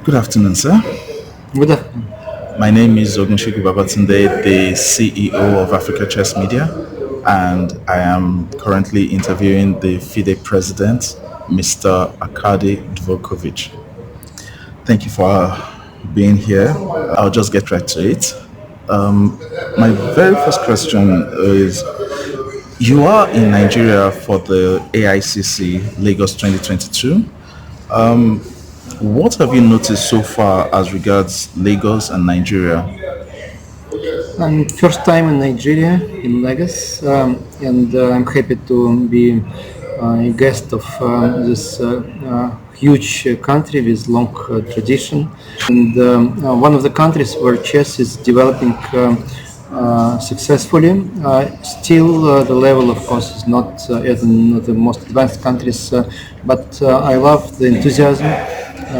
Good afternoon, sir. Good afternoon. My name is Ogunshiku Babatunde, the CEO of Africa Chess Media, and I am currently interviewing the FIDE president, Mr. Arkady Dvorkovich. Thank you for being here. I'll just get right to it. My very first question is, you are in Nigeria for the AICC Lagos 2022. What have you noticed so far as regards Lagos and Nigeria? I'm first time in Nigeria, in Lagos, and I'm happy to be a guest of this huge country with long tradition. And one of the countries where chess is developing successfully. Still, the level, of course, is not as in the most advanced countries, but I love the enthusiasm,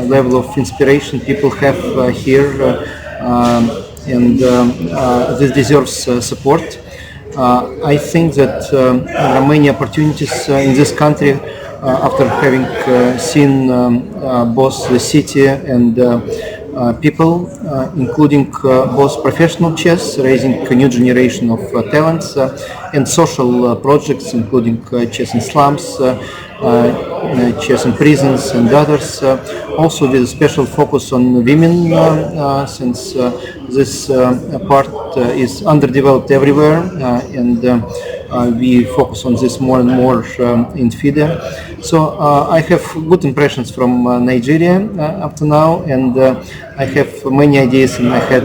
level of inspiration people have here. And this deserves support. I think that there are many opportunities in this country after having seen both the city and people, including both professional chess, raising a new generation of talents, and social projects, including chess in slums, chess in prisons, and others. Also, with a special focus on women, since this part is underdeveloped everywhere, and we focus on this more and more in FIDE. So I have good impressions from Nigeria up to now, and I have many ideas in my head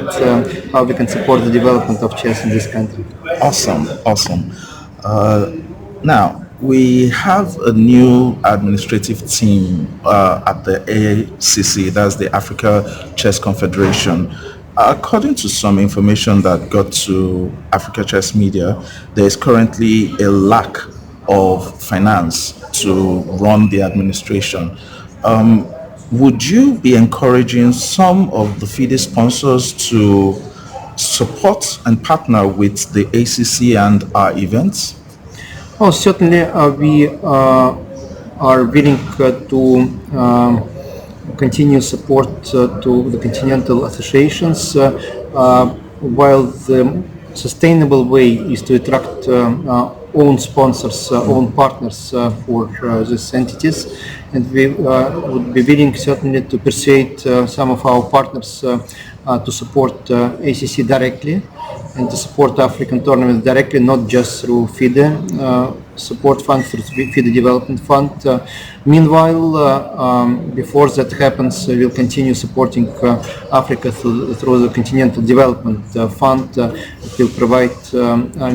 how we can support the development of chess in this country. Awesome, awesome. Now, we have a new administrative team at the AACC, that's the Africa Chess Confederation. According to some information that got to Africa Chess Media, there is currently a lack of finance to run the administration. Would you be encouraging some of the FIDE sponsors to support and partner with the ACC and our events? Oh, certainly, we are willing to continue support to the continental associations, while the sustainable way is to attract own sponsors, own partners for these entities, and we would be willing certainly to persuade some of our partners to support ACC directly and to support African tournaments directly, not just through FIDE support fund, through FIDE development fund. Meanwhile, before that happens, we'll continue supporting Africa through the Continental Development Fund. It will provide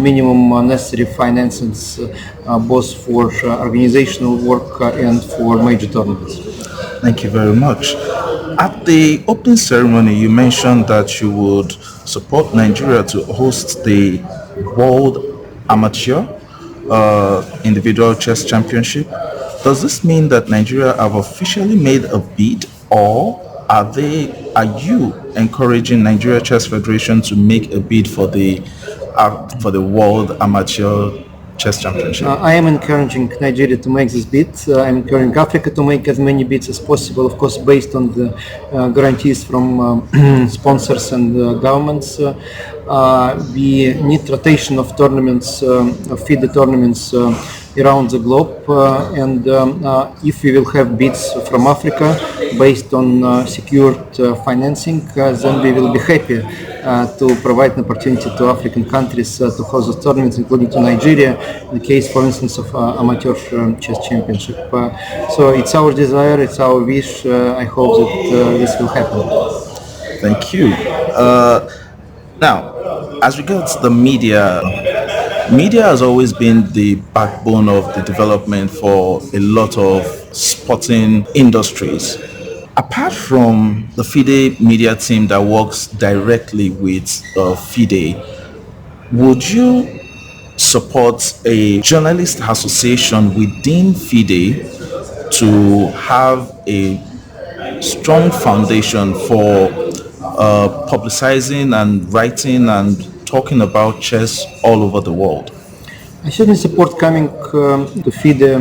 minimum necessary finances both for organizational work and for major tournaments. Thank you very much. At the opening ceremony, you mentioned that you would support Nigeria to host the World Amateur Individual Chess Championship. Does this mean that Nigeria have officially made a bid, or are you encouraging Nigeria Chess Federation to make a bid for the World Amateur Chess Championship? I am encouraging Nigeria to make this bid. I'm encouraging Africa to make as many bids as possible, of course, based on the guarantees from sponsors and governments. We need rotation of tournaments, of FIDE tournaments around the globe, and if we will have bids from Africa based on secured financing, then we will be happy to provide an opportunity to African countries to host those tournaments, including to Nigeria, in the case, for instance, of amateur chess championship. So it's our desire, it's our wish. I hope that this will happen. Thank you. Now, as regards the media has always been the backbone of the development for a lot of sporting industries. Apart from the FIDE media team that works directly with FIDE, would you support a journalist association within FIDE to have a strong foundation for publicizing and writing and talking about chess all over the world? I certainly support coming to FIDE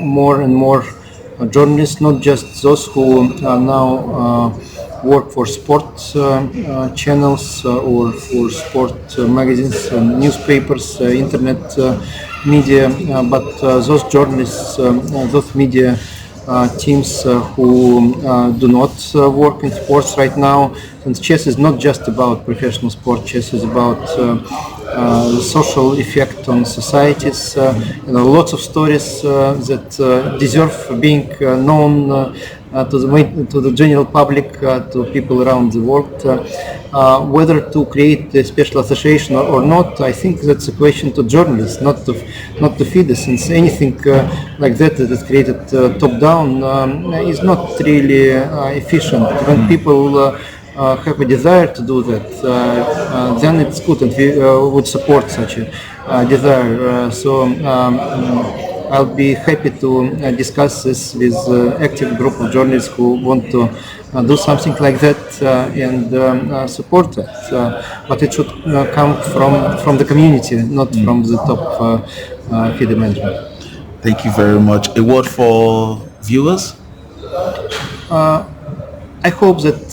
more and more journalists, not just those who are now work for sports channels or for sport magazines, newspapers, internet media, but those journalists, those media teams who do not work in sports right now. And chess is not just about professional sport. Chess is about the social effect on societies. Lots of stories that deserve being known to the general public, to people around the world. Whether to create a special association or not, I think that's a question to journalists, not to feed us. Since anything like that that is created top down is not really efficient. When people have a desire to do that, then it's good, and we would support such a desire. I'll be happy to discuss this with active group of journalists who want to do something like that and support that. But it should come from the community, not from the top FIDE management. Thank you very much. A word for viewers? I hope that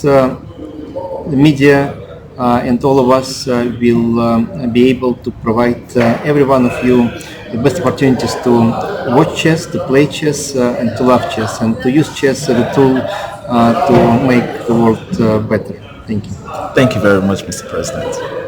the media and all of us will be able to provide every one of you the best opportunities to watch chess, to play chess, and to love chess, and to use chess as a tool to make the world better. Thank you. Thank you very much, Mr. President.